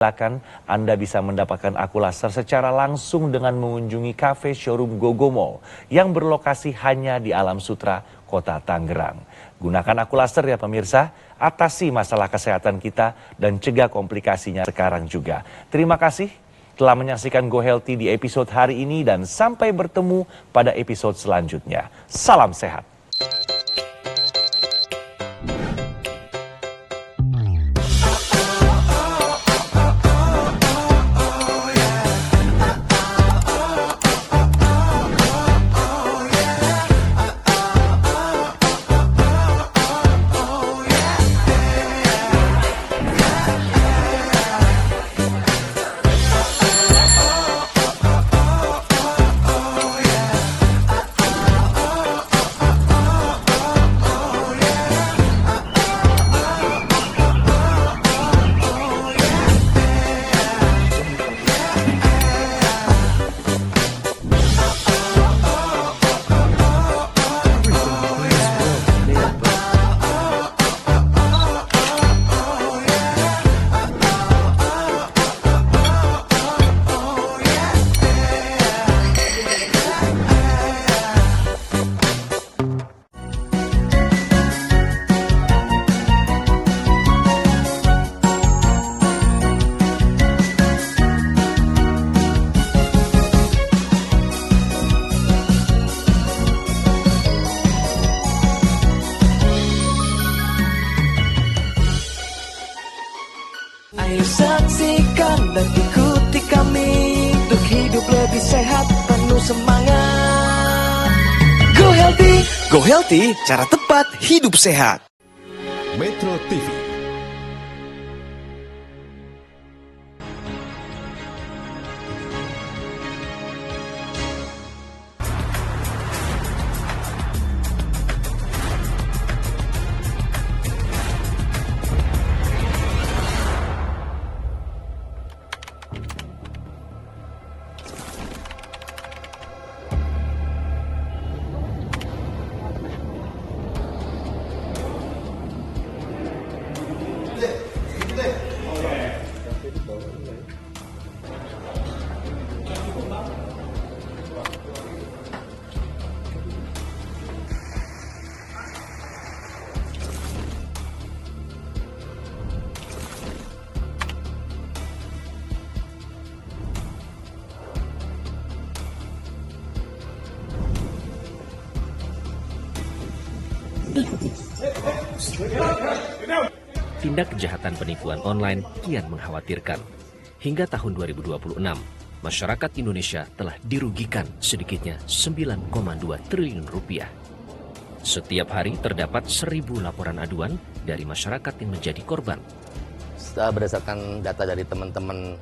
Silakan Anda bisa mendapatkan Aqualaser secara langsung dengan mengunjungi kafe showroom Gogo Mall yang berlokasi hanya di Alam Sutra, Kota Tangerang. Gunakan Aqualaser ya pemirsa, atasi masalah kesehatan kita dan cegah komplikasinya sekarang juga. Terima kasih telah menyaksikan Go Healthy di episode hari ini dan sampai bertemu pada episode selanjutnya. Salam sehat. Ayo saksikan dan ikuti kami untuk hidup lebih sehat, penuh semangat. Go Healthy, cara tepat hidup sehat. Metro TV. Tindak kejahatan penipuan online kian mengkhawatirkan. Hingga tahun 2026, masyarakat Indonesia telah dirugikan sedikitnya 9,2 triliun rupiah. Setiap hari terdapat 1.000 laporan aduan dari masyarakat yang menjadi korban. Berdasarkan data dari teman-teman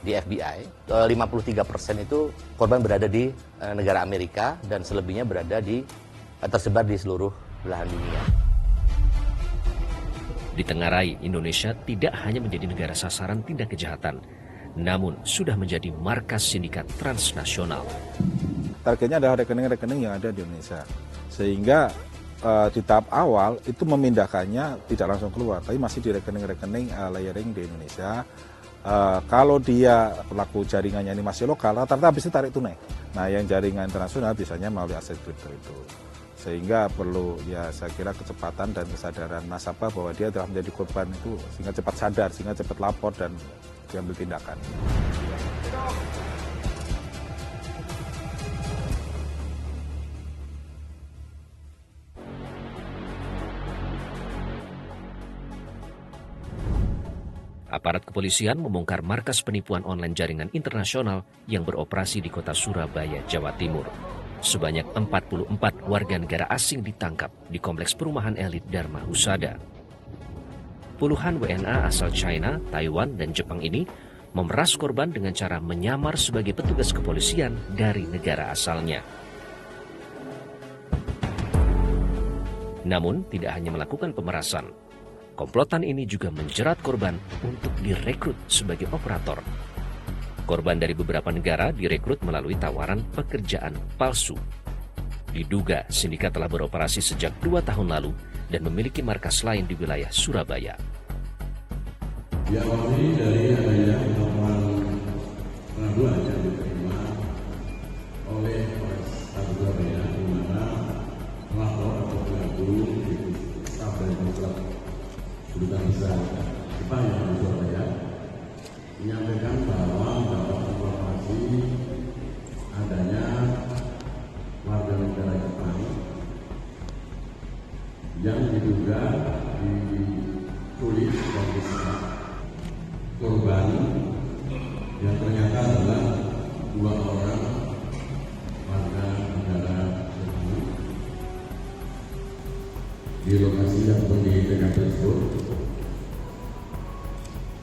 di FBI, 53% itu korban berada di negara Amerika dan selebihnya tersebar di seluruh belahan dunia. Ditengarai, Indonesia tidak hanya menjadi negara sasaran tindak kejahatan, namun sudah menjadi markas sindikat transnasional. Targetnya adalah rekening-rekening yang ada di Indonesia. Sehingga di tahap awal itu memindahkannya tidak langsung keluar, tapi masih di rekening-rekening layering di Indonesia. Kalau dia pelaku jaringannya ini masih lokal, rata-rata habis itu tarik tunai. Nah, yang jaringan internasional biasanya melalui aset kripto itu. Sehingga perlu ya saya kira kecepatan dan kesadaran nasabah bahwa dia telah menjadi korban itu sehingga cepat sadar, sehingga cepat lapor dan diambil tindakan. Aparat kepolisian membongkar markas penipuan online jaringan internasional yang beroperasi di kota Surabaya, Jawa Timur. Sebanyak 44 warga negara asing ditangkap di kompleks perumahan elit Dharma Husada. Puluhan WNA asal China, Taiwan, dan Jepang ini memeras korban dengan cara menyamar sebagai petugas kepolisian dari negara asalnya. Namun, tidak hanya melakukan pemerasan, komplotan ini juga menjerat korban untuk direkrut sebagai operator. Korban dari beberapa negara direkrut melalui tawaran pekerjaan palsu. Diduga sindikat telah beroperasi sejak 2 tahun lalu dan memiliki markas lain di wilayah Surabaya. Diawali dari adanya laporan pengaduan yang diterima oleh Polres Surabaya, di mana pelapor atau pengadu staf dari Konsrat Kedutaan Besar Jepang yang di Surabaya menyampaikan bahwa mendapat informasi adanya warga negara Jepang yang diduga diculik dan disekap korban yang ternyata adalah 2 orang warga negara Jepang di lokasi ataupun di TKP tersebut.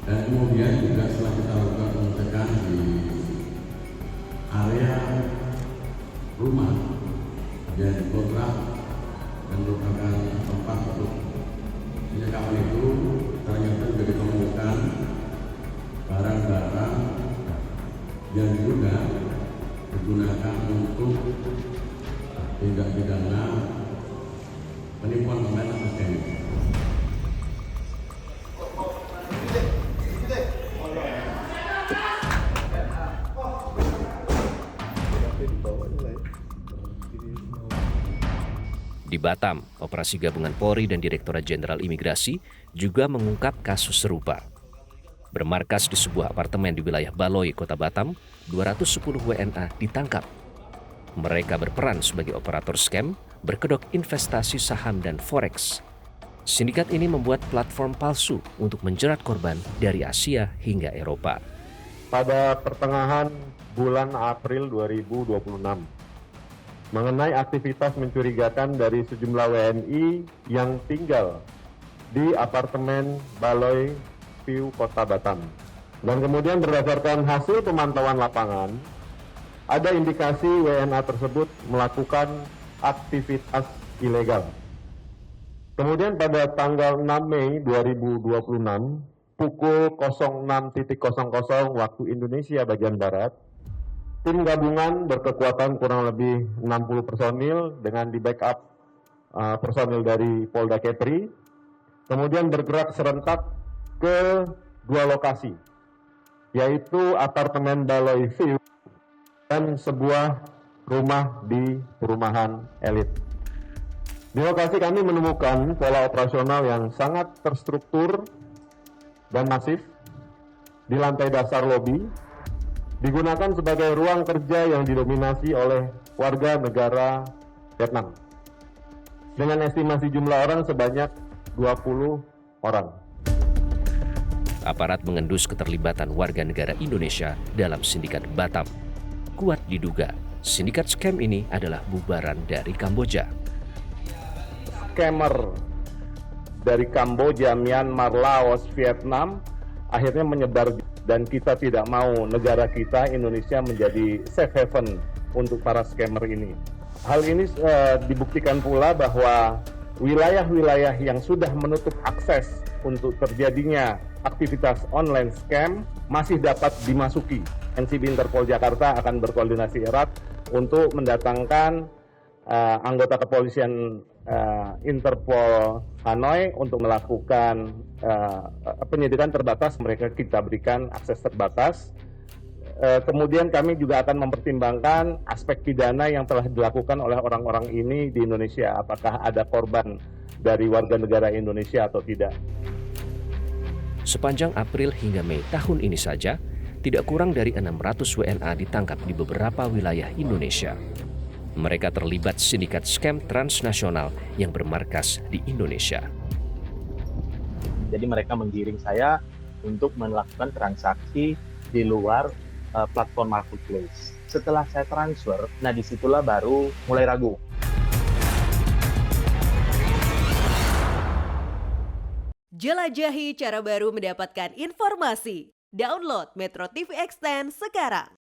Dan kemudian juga setelah kita lakukan pengecekan di area rumah dan kontrak dan merupakan tempat untuk penyekapan itu, ternyata juga ditemukan barang-barang yang juga digunakan untuk tindak pidana penipuan online atau scamming. Di Batam, Operasi Gabungan Polri dan Direktorat Jenderal Imigrasi juga mengungkap kasus serupa. Bermarkas di sebuah apartemen di wilayah Baloi, Kota Batam, 210 WNA ditangkap. Mereka berperan sebagai operator scam, berkedok investasi saham dan forex. Sindikat ini membuat platform palsu untuk menjerat korban dari Asia hingga Eropa. Pada pertengahan bulan April 2026, mengenai aktivitas mencurigakan dari sejumlah WNI yang tinggal di apartemen Baloi View, Kota Batam. Dan kemudian berdasarkan hasil pemantauan lapangan, ada indikasi WNA tersebut melakukan aktivitas ilegal. Kemudian pada tanggal 6 Mei 2026, pukul 06.00 waktu Indonesia bagian Barat, tim gabungan berkekuatan kurang lebih 60 personil dengan di backup personil dari Polda Kepri, kemudian bergerak serentak ke 2 lokasi, yaitu apartemen Baloi View dan sebuah rumah di perumahan elit. Di lokasi kami menemukan pola operasional yang sangat terstruktur dan masif. Di lantai dasar lobi digunakan sebagai ruang kerja yang didominasi oleh warga negara Vietnam dengan estimasi jumlah orang sebanyak 20 orang. Aparat mengendus keterlibatan warga negara Indonesia dalam sindikat Batam. Kuat diduga, sindikat scam ini adalah bubaran dari Kamboja. Scammer dari Kamboja, Myanmar, Laos, Vietnam akhirnya menyebar, dan kita tidak mau negara kita, Indonesia, menjadi safe haven untuk para scammer ini. Hal ini dibuktikan pula bahwa wilayah-wilayah yang sudah menutup akses untuk terjadinya aktivitas online scam masih dapat dimasuki. NCB Interpol Jakarta akan berkoordinasi erat untuk mendatangkan anggota kepolisian Interpol Hanoi untuk melakukan penyidikan terbatas. Mereka kita berikan akses terbatas. Kemudian kami juga akan mempertimbangkan aspek pidana yang telah dilakukan oleh orang-orang ini di Indonesia. Apakah ada korban dari warga negara Indonesia atau tidak. Sepanjang April hingga Mei tahun ini saja, tidak kurang dari 600 WNA ditangkap di beberapa wilayah Indonesia. Mereka terlibat sindikat scam transnasional yang bermarkas di Indonesia. Jadi mereka menggiring saya untuk melakukan transaksi di luar platform marketplace. Setelah saya transfer, nah disitulah baru mulai ragu. Jelajahi cara baru mendapatkan informasi. Download Metro TV Extend sekarang.